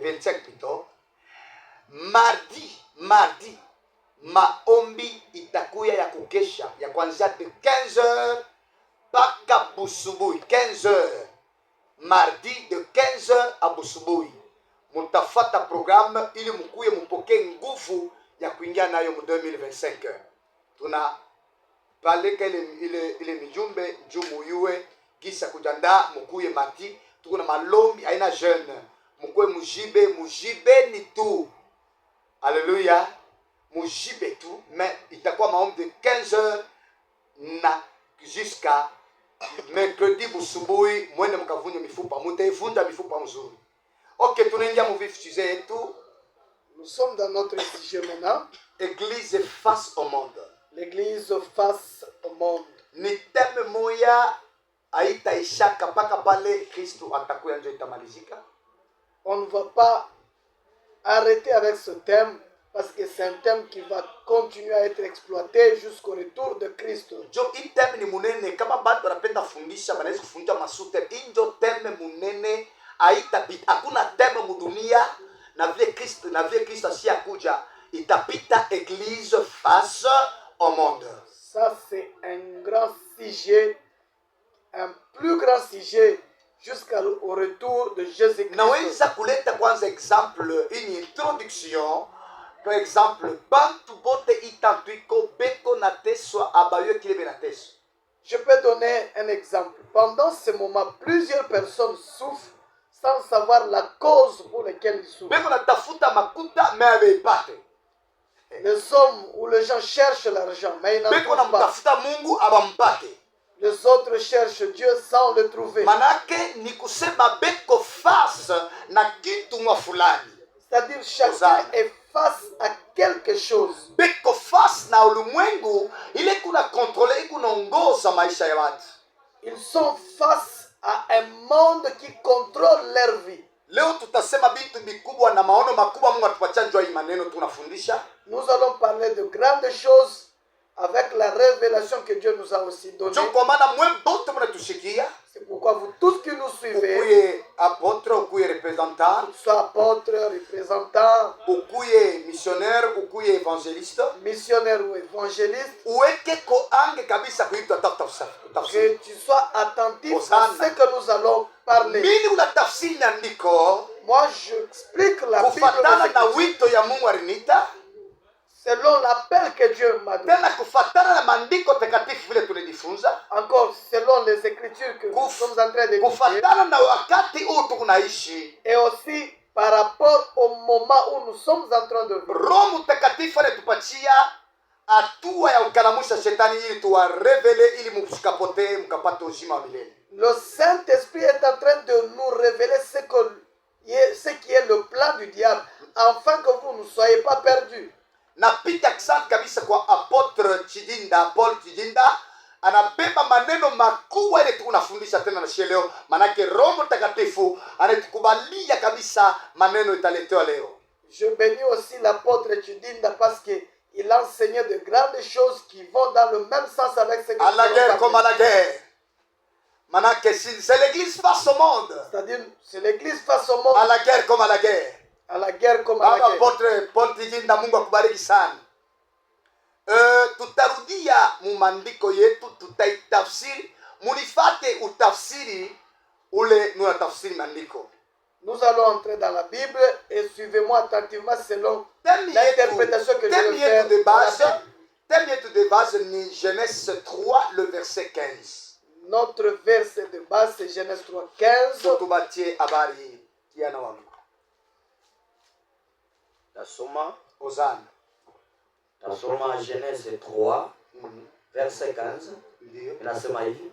25 plutôt. Mardi maombi itakuya ya kukesha ya kuanzia de 15h mpaka busubuhi 15h. Mardi de 15h à busubuhi mutafata programme ili mukuye mupokee nguvu ya kuingia nayo mu 2025. Tuna paleka ile mijumbe njumu yue kisa kujanda mukuye mardi. Tuko na malombi aina jeune mukuye mujibe ni tu. Alléluia. Mujibe tu, mais itakuwa maombi de 15h na jusqu'à mercredi busubuhi mwende mkavunja mifupa, mutaivunja mifupa mzuri. Ok, tunaingia mu vif sujet yetu. Nous sommes dans notre sujet maintenant. Église face au monde. L'église face au monde. Ni teme moya haitaishaka mpaka pale Kristo atakuya ndio itamalizika. On ne va pas arrêter avec ce thème parce que c'est un thème qui va continuer à être exploité jusqu'au retour de Christ. Jo item ni munene kama bado wanapenda fundisha banaweza kufundisha masute injo teme munene haitapita. Hakuna teme mudunia na vile Kristo asiakuja itapita église face au monde. Ça c'est un grand sujet, un plus grand sujet jusqu'au retour de Jésus-Christ. Naweza kuleta kwanza exemple une introduction. Par exemple, bantu bote itantwiko beko na teso abayo kilebe na teso. Je peux donner un exemple. Pendant ce moment, plusieurs personnes souffrent sans savoir la cause pour laquelle ils souffrent. Beko na tafuta makuta me abeipate. Les hommes ou les gens cherchent l'argent, mais ils n'en Beko na trouvent pas. mtafuta Mungu abampate. Les autres cherchent Dieu sans le trouver. Manake ni kusema beko face na kitu mwa fulani. C'est-à-dire chacun est face à quelque chose. Beko face na ulimwengu ile kuna kontrole ikunaongoza maisha ya watu. Ils sont face à un monde qui contrôle leur vie. Leo tutasema vitu vikubwa na maono makubwa Mungu atupatia njoo hii maneno tunafundisha. Nous allons parler de grandes choses avec la révélation que Dieu nous a aussi donnée. Njoo kwa maana mwe bote mnatushikia. C'est pourquoi vous tous qui nous suivez, Ukuye apôtre, ukuye représentant, soit apôtres, représentants, ukuye missionnaire, ukuye évangéliste, missionnaires ou évangélistes, uweke koange kabisa kuitwa tafsiri. que tu sois attentif à Hosanna. ce que nous allons parler. Mimi unatafsiri andiko Moi, j'explique la Bible kufatana na aux wito ya Mungu alinita, selon l'appel que Dieu m'a donné. tena kufatana na maandiko takatifu vile tulijifunza, Encore, selon les Écritures que nous sommes en train d'étudier. kufatana na wakati huu tunaishi. Et aussi par rapport au moment où nous sommes en train de vivre. Roho Mtakatifu anatupatia hatua ya ukalamusha shetani ili tuwarevele ili msikapotee mkapate uzima wa milele. Le Saint-Esprit est en train de nous révéler ce qui est le plan du diable, afin que vous ne soyez pas perdus. Napita asante kabisa kwa apôtre Chidinda, Paul Chidinda anabeba maneno makubwa ile tunafundisha tena na leo, manake Roho Mtakatifu anatukubalia kabisa maneno italetewa leo. Je bénis aussi l'apôtre Chidinda parce qu'il a enseigné de grandes choses qui vont dans le même sens avec ce que À la nous guerre allons comme à parler. la guerre. Manake c'est l'église face au monde. C'est-à-dire, c'est l'église face au monde, À la guerre comme à la guerre. à la guerre comme à la Baba guerre. apôtre Paul Chidinda, Mungu akubariki sana. Tutarudia mumandiko yetu, tutaitafsiri, munifate utafsiri ule nuna tafsiri mandiko. Nous allons entrer dans la Bible et suivez-moi attentivement selon Thème l'interprétation que je vais faire de de la base, Bible. thème yetu de base ni Genèse 3 le verset 15. Notre verset de base, c'est Genèse 3, 15. Tutubatie habari kiana wangu. Tasoma Genèse 3 verset 15 Ndio. inasema hivi: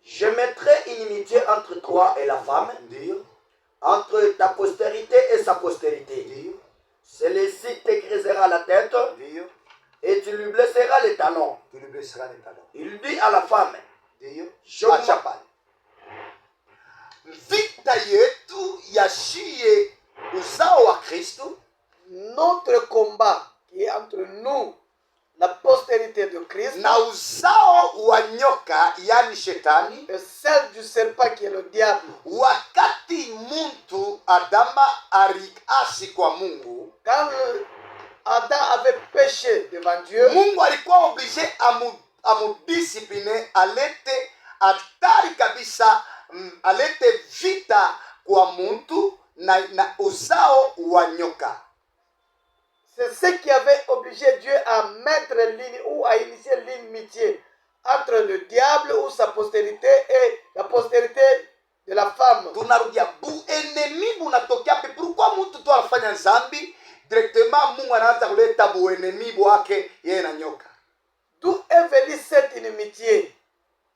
Je mettrai inimitié entre toi et la femme, Ndio. entre ta postérité et sa postérité. Ndio. Celui-ci t'égrisera la tête Ndio. et tu lui blesseras les talons. Tulibesera ni talon. Il dit à la femme: Ndio. Shoma. Acha pale. Vita yetu yashie uzao wa Kristo. Notre combat qui est entre nous, la postérité de Christ, Na uzao wa nyoka yani shetani. et celle du serpent qui est le diable. Wakati muntu Adama aliasi kwa Mungu, quand Adam avait péché devant Dieu, Mungu alikuwa oblige amudiscipline, alete hatari kabisa, alete vita kwa muntu na uzao wa nyoka. c'est ce qui avait obligé Dieu à mettre ligne ou à initier l'inimitié entre le diable ou sa postérité et la postérité de la femme. Tunarudia bu enemi bunatokea pe. Pourquoi mtu tu anafanya zambi directement Mungu anaanza kuleta bu enemi wake yeye na nyoka? D'où est venue cette inimitié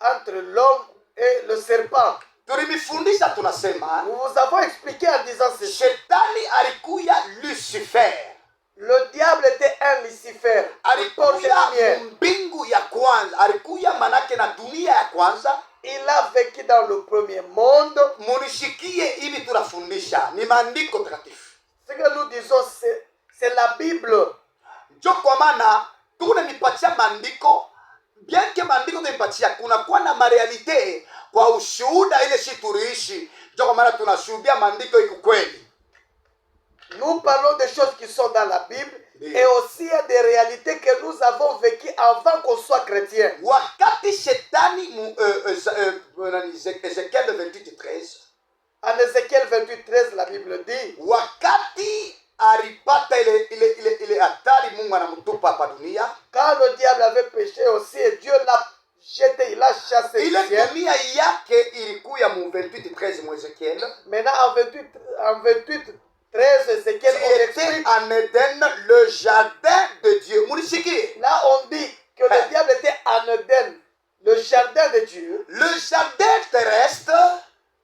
entre l'homme et le serpent? Tulimifundisha tunasema, Nous vous avons expliqué en disant ceci. Shetani alikuya Lucifer. Le diable était un Lucifer, un porte de Alikuya lumière. mbingu ya kwanza, alikuya manake na dunia ya kwanza. Il a vécu dans le premier monde. Munishikie hivi tunafundisha, ni maandiko takatifu. Ce que nous disons, c'est la Bible. Njo kwa maana tunamipatia maandiko, bien que maandiko tunamipatia, kunakuwa na marealite kwa ushuhuda ile shi turiishi. Njo kwa maana tunashuhudia maandiko iko kweli. Nous parlons des choses qui sont dans la Bible et aussi des réalités que nous avons vécues avant qu'on soit chrétien. Wakati shetani Ezekiel 28:13, En Ézéchiel 28:13, la Bible dit, wakati alipata ile hatari Mungu anamtupa hapa dunia, quand le diable avait péché aussi et Dieu l'a jeté, il l'a chassé du ile ciel. dunia yake ilikuya mu 28:13 mu Ezekiel. Maintenant, en 28:13, Ézéchiel, on Était explique. en Éden, le jardin de Dieu. Munishiki. Là, on dit que le diable était en Éden, le jardin de Dieu, Le jardin terrestre,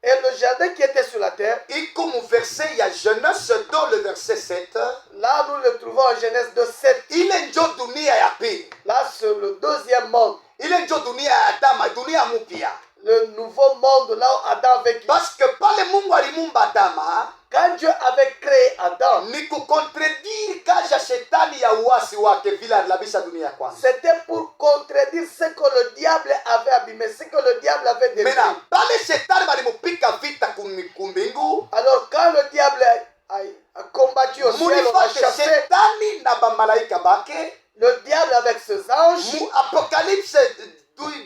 et le jardin qui était sur la terre. et comme verset, il y a Genèse dans le verset 7. Là, nous le trouvons en Genèse 2:7. Il est njo dunia ya pili. Là, sur le deuxième monde, Il est njo dunia ya Adama, dunia mupya. le nouveau monde, là où Adam a vécu. Parce que pale Mungu alimumba Adama, Quand Dieu avait créé Adam, ni kukontredire kaja shetani ya uasi wake vile alilabisha dunia ya kwanza. c'était pour contredire ce que le diable avait abîmé, ce que le diable avait détruit. Mena pale shetani balimupika vita kumbingu, Alors, quand le diable a combattu au ciel, on a mulifate chassé shetani na bamalaika bake. le diable avec ses anges. Mu Apocalypse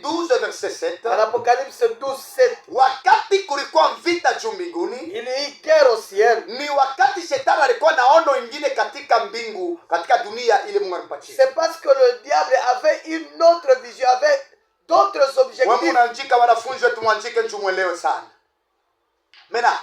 12 verset 7. En Apocalypse 12:7, Wakati kulikuwa vita juu mbinguni, il y a eu guerre au ciel. ni wakati shetani alikuwa na ono ingine katika mbingu, katika dunia ile Mungu alimpatia. C'est parce que le diable avait une autre vision, avait d'autres Wewe objectifs. unaandika wanafunzi wetu mwandike nchumwelewe sana. Mena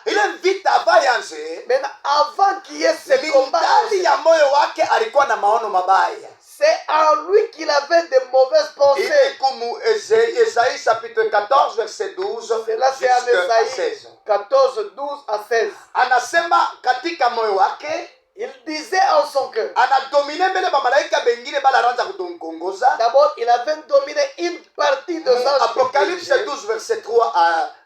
ile vita avayanze, Maintenant, avant qu'il y ait ce combat, ndani ya moyo wake alikuwa na maono mabaya. c'est en lui qu'il avait de mauvaises pensées. Ile kumu Esaïe chapitre 14 verset 12 C'est là, c'est en jusqu'à Esaïe 16. 14, 12 à 16. Anasema katika moyo wake Il disait en son cœur. anadomine mbele bamalaika bengine banaanza kutongongoza. D'abord, il avait dominé une partie de Mu anges. Apocalypse 12 verset 3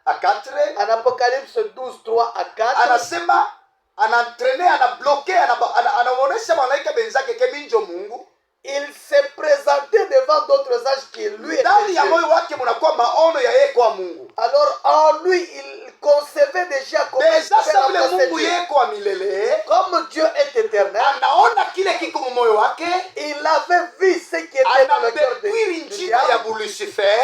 à 4, En Apocalypse 12, 3 à 4, anasema anaentraîner, anabloquer, anaonesha malaika benzake keminjo Mungu. il s'est présenté devant d'autres anges qui lui étaient Ndani ya Dieu. moyo wake mnakuwa maono ya yeye kwa Mungu. Alors, en lui, il concevait déjà comment il Deja pouvait sa vile remplacer Mungu Dieu. yeye kwa milele, Comme Dieu est éternel, anaona kile kiko mu moyo wake, il avait vu ce qui était dans le cœur de anadetwiri du njina ya diable. Lucifer.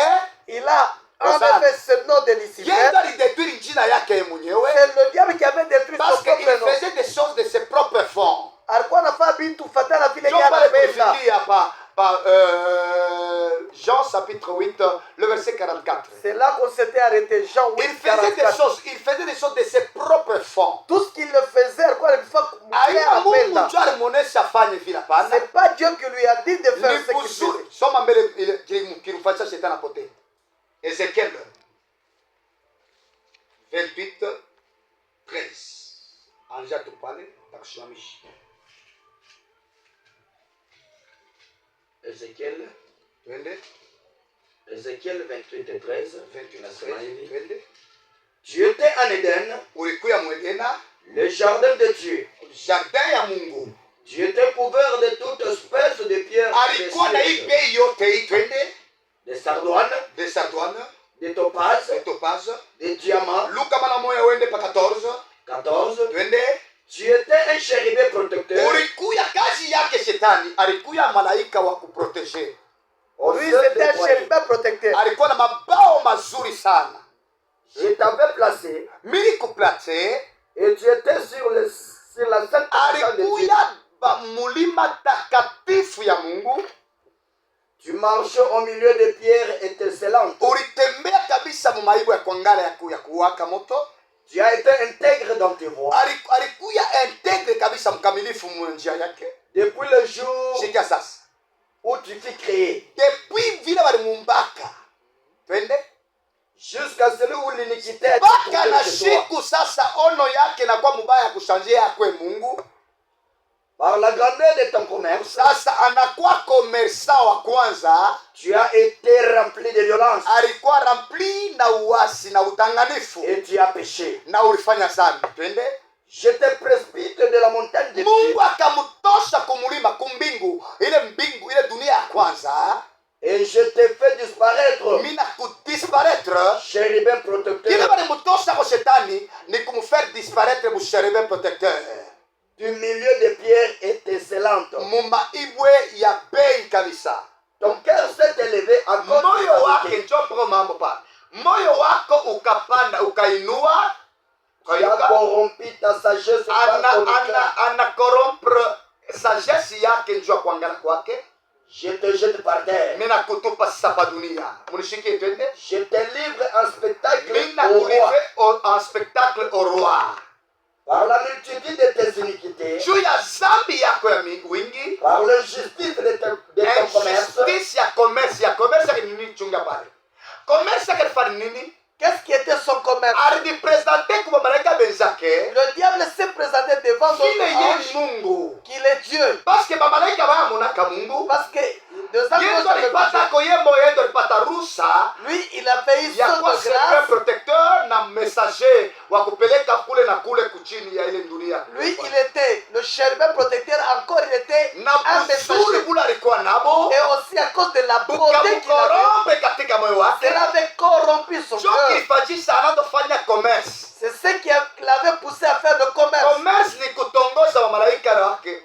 Il a en Hosanna. effet ce nom de Lucifer. Yeye ndo alidetwiri njina yake mwenyewe, C'est le diable qui avait détruit parce son qu'il propre nom. faisait des choses de ses propres fonds. Alikuwa anafanya vitu fatana vile Ndio yeye pale anapenda. tulifikia pa Jean chapitre 8 le verset 44. C'est là qu'on s'était arrêté. Jean 8, Il faisait des 44. choses, il faisait des choses de ses propres fonds. Tout ce qu'il le faisait, alikuwa anafanya Aina Mungu apenda. ndio alimuonesha afanye vile hapana. C'est pas Dieu qui lui a dit de faire Ni ce qu'il kusudi. faisait. Soma mbele ile kilifanya shetani apotee. Ezekiel 28 13. Anja tupale takusimamisha. Ézéchiel, Twende Ézéchiel 28 et 13. 28 Nasema hivi. twende. Tu étais en Éden, Ulikuya mwedena, le jardin de Dieu. jardin ya Mungu. Tu étais couvert de toute espèce de pierres Alikuwa na hii précieuses, bei yote hii, twende. de sardoine, De sardoine, de topaz, de topaz. de diamants, Luka mara moya wende pa 14. 14. twende. Tu étais un chérubin protecteur. Ulikuya, kazi yake shetani alikuya malaika wa kuprotege. Lui, c'était un chérubin protecteur. Alikuwa na mabao mazuri sana. Je t'avais placé Mili kuplate, et tu étais sur la sainte habitation de Dieu. alikuya ba mulima takatifu ya Mungu. Tu marchais au milieu des pierres étincelantes. Ulitembea kabisa mu maibu ya kwangala ya kuwaka moto. Tu as été intègre dans tes voies. Alikuya integre kabisa mkamilifu mu njia yake. Depuis le jour Sikia sasa. où tu fus créé. Depuis vile balimumbaka. Twende. Jusqu'à celui où l'iniquité est Baka na trouvée chez toi. siku sasa ono yake na kwa mubaya kushanjia akwe Mungu. Par la grandeur de ton commerce, Sasa anakuwa komersa wa kwanza. tu as été rempli de violence Alikuwa rempli na uasi na udanganifu. et tu as péché. Na ulifanya dhambi. Twende. Je te précipite de la montagne de Dieu Mungu akamtosha kumulima kumbingu. Ile dunia ya kwanza. et je te fais disparaître. Mina kudisparaître. Chérubin Kile protecteur balimutosha kwa shetani ni kumfaire disparaître mu cherubin protecteur. du milieu des pierres étincelantes. Muma ibwe ya bei kabisa. Ton cœur s'est élevé à cause de Moyo ta wake beauté. njopo mambo pa. Moyo wako ukapanda ukainua. Tu as corrompu ta sagesse par ton éclat. Ana corrompre sagesse yake njua kuangala kwake. Je te jette par terre. Mina kutupa sapa dunia. Munishike twende. Je te livre en spectacle Mina au roi. kurive en spectacle au roi. Par la multitude de tes iniquités, Juu ya zambi yako ya wingi. par l'injustice de ton commerce, Injustice ya commerce yake nini chunga pale. Commerce yake fani nini? Qu'est-ce qui était son commerce? Alijipresente kwa malaika benzake. Le diable s'est présenté devant Vile notre ye ange Mungu. qu'il est Dieu. Parce que bamalaika bayamonaka Mungu. Parce que deux ans Yendo alipata koyemo yendo alipata rusa. lui, il a fait une Ya sorte kwa de serveur grâce. protecteur na messager wa kupeleka kule na kule kuchini ya ile dunia. Lui, il était le chérubin protecteur. Encore, il était Na un uzuri messager. bula alikuwa nabo. Et aussi à cause de la beauté qu'il avait, Bukamukorope katika moyo wake. cela avait corrompu son Jo cœur. kilifanyisha anatofanya commerce. C'est ce qui l'avait poussé à faire le commerce. Commerce ni kutongoza wa malaika wake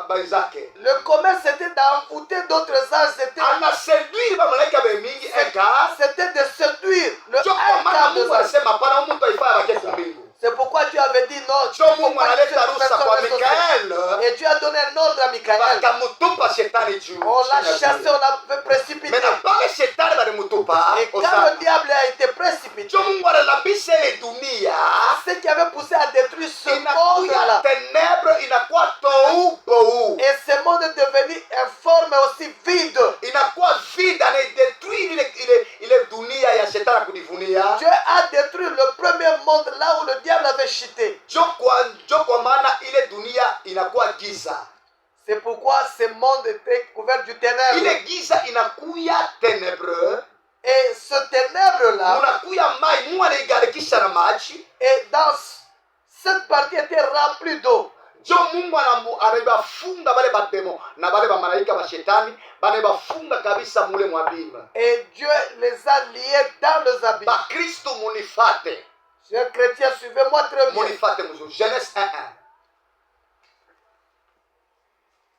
baizake. Le commerce, c'était d'envoûter d'autres anges. C'était Ana séduire ba malaika bemingi eka. c'était de séduire le Jo un komana quart des Mungu anges. anasema pana mtu aifaa bake kumbingu. C'est pourquoi Dieu avait dit non. Jo il faut Mungu pas que analeta cette ruhusa personne kwa reste au ciel. Mikael. Et Dieu a donné un ordre à Michael. Bakamutupa shetani juu. On l'a chassé, on l'a fait précipiter. Mais na pale shetani balimutupa. Et quand le diable a été précipité, Jo Mungu analabisha ile dunia. ce qui avait poussé à détruire ce Inakuya monde-là. ténèbre, inakuwa tou pou. Et ce monde est devenu informe et aussi vide. Inakuwa vide, anaidetruire ile dunia ya shetani kujivunia. Dieu a détruit le premier monde là où le diable avait chuté. Jo kwa maana ile dunia inakuwa giza. C'est pourquoi ce monde était couvert du ténèbre. Ile giza inakuya ténébreux. Et ce ténèbre-là, Munakuya mai, Mungu anaigarikisha na maji. et dans cette partie était remplie d'eau. Jo Mungu anaibafunga bale bademo na bale bamalaika ba shetani, banaibafunga kabisa mule mwabima. Et Dieu les a liés dans les habits. Ba Kristo munifate. Chers chrétiens, suivez-moi très bien. Munifate mzuri. Genèse 1:1.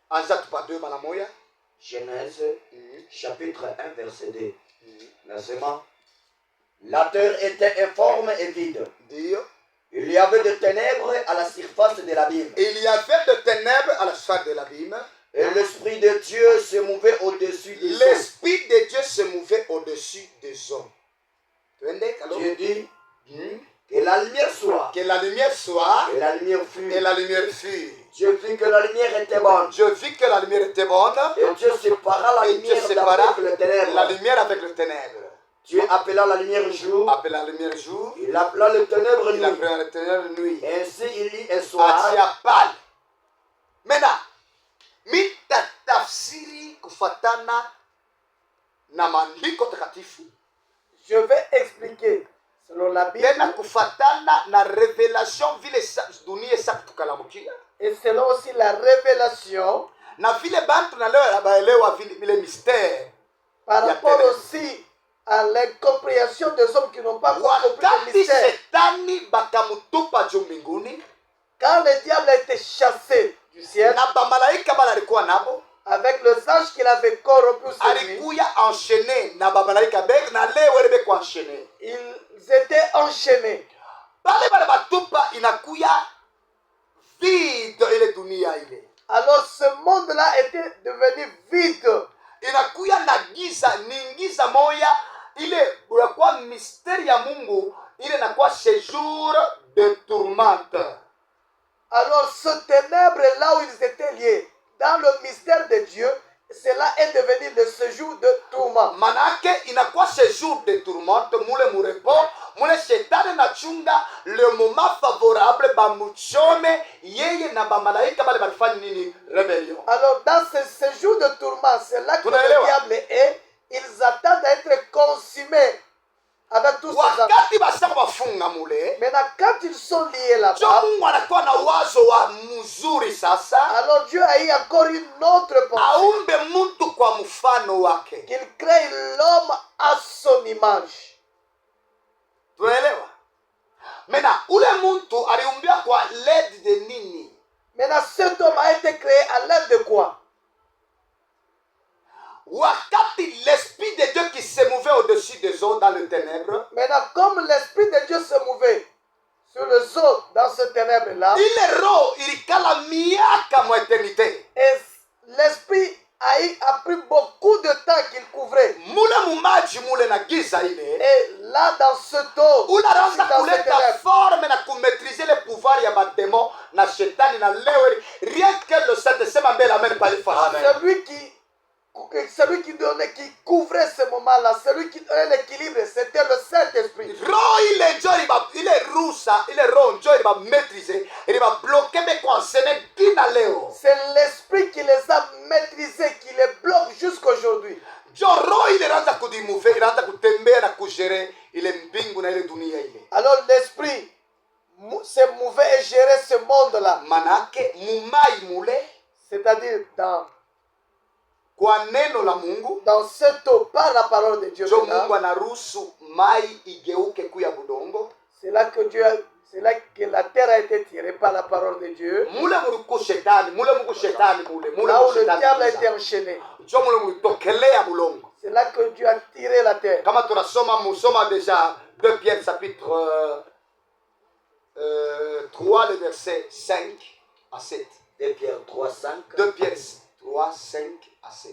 Anza tupa 2 mara moja. Genèse, chapitre 1, verset 2. Laissez-moi. La terre était informe et vide. Ndio. Il y avait des ténèbres à la surface de l'abîme. Il y avait de ténèbres à la surface de l'abîme. Et l'Esprit de Dieu se mouvait au-dessus des eaux. L'Esprit de Dieu se mouvait au-dessus des eaux. Dieu dit que la lumière soit. Que la lumière soit. Et la lumière fut. Et la lumière fut. Dieu vit que la lumière était bonne. Je vis que la lumière était bonne. Et Dieu sépara la Et Dieu lumière sépara d'avec le ténèbre. la lumière avec le ténèbre. Dieu appela la lumière jour. Appela la lumière jour. Il appela le ténèbre Il nuit. appela le ténèbre nuit. Ainsi il y est soir. Atia pale. Maintenant, mitatafsiri kufatana na maandiko takatifu. Je vais expliquer selon la Bible Tena kufatana na revelation vile dunia sasa tukalamukia. et selon aussi la révélation Na vile bantu na leo baelewa vile mystère. par Ya rapport ténèbres. aussi à l'incompréhension des hommes qui n'ont pas compris le Wakati mystère. shetani bakamutupa juu mbinguni. quand le diable a été chassé du ciel, na bamalaika bala alikuwa nabo avec les anges qu'il avait corrompus sur lui, alikuya enchaîné na bamalaika bek na leo ele beko enchaîné ils étaient enchaînés. bale bale batupa inakuya vide ile dunia ile Alors ce monde-là était devenu vide. inakuya na giza ni giza moya ile unakuwa mystère ya Mungu ile inakuwa séjour de tourmente. Alors ce ténèbre-là où ils étaient liés, dans le mystère de Dieu, cela est devenu le séjour de tourment. Manake inakuwa séjour de tourmente mule murepo mule shetani na chunga le moment favorable bamuchome yeye na bamalaika bale balifanya nini rebellion. Alors dans ce séjour de tourment, c'est là que le Tunaelewa? diable est. Ils attendent à être consumés avec tous ces hommes. Wakati basaka bafunga mule Maintenant, quand ils sont liés jo là-bas, Mungu anakuwa na wazo wa mzuri sasa alors Dieu a eu encore une autre pensée, aumbe mtu kwa mfano wake. qu'il crée l'homme à son image. Tunaelewa? Mena ule mtu aliumbia kwa l'aide de nini? Maintenant, cet homme a été créé à l'aide de quoi? Wakati l'esprit de Dieu qui se mouvait au-dessus des eaux dans le ténèbre, Maintenant, comme l'Esprit de Dieu se mouvait sur les eaux dans ce ténèbre-là, ile roho ilikala miaka mwa eternité. et l'Esprit a pris beaucoup de temps qu'il couvrait. Mule mumaji mule na giza ile Et là, dans cette eau, ula dans anaanza ce kuleta ténèbre, forme na kumaîtriser le pouvoir ya bademo na shetani na leo rien que le Saint-Esprit mbele amen pa ifa. celui qui donnait, qui couvrait ce moment-là, celui qui donnait l'équilibre, c'était le Saint-Esprit. Roho ile njo ile rusa ile roho njo iliba maîtriser iliba bloquer me concerne dina leo. C'est l'Esprit qui les a maîtrisés, qui les bloque jusqu'aujourd'hui. Jo roho ile inaanza kudimuve inaanza kutembea na kugere ile mbingu na ile dunia ile. Alors l'Esprit se mouvait et gérait ce monde-là. Manake mumai mule C'est-à-dire kwa neno la Mungu dans cette eau, par la parole de Dieu. jo Maintenant, Mungu anaruhusu mai igeuke kuya budongo. c'est là que la terre a été tirée par la parole de Dieu. Mule muliku shetani mule muku shetani mule Là où le shetani diable a kabisa. été enchaîné. Jo mule mulitokelea bulongo. C'est là que Dieu a tiré la terre. Kama tunasoma musoma déjà 2 Pierre chapitre 3 le verset 5 à 7. 2 Pierre 3, 5. 2 Pierre 3, 5 à 7.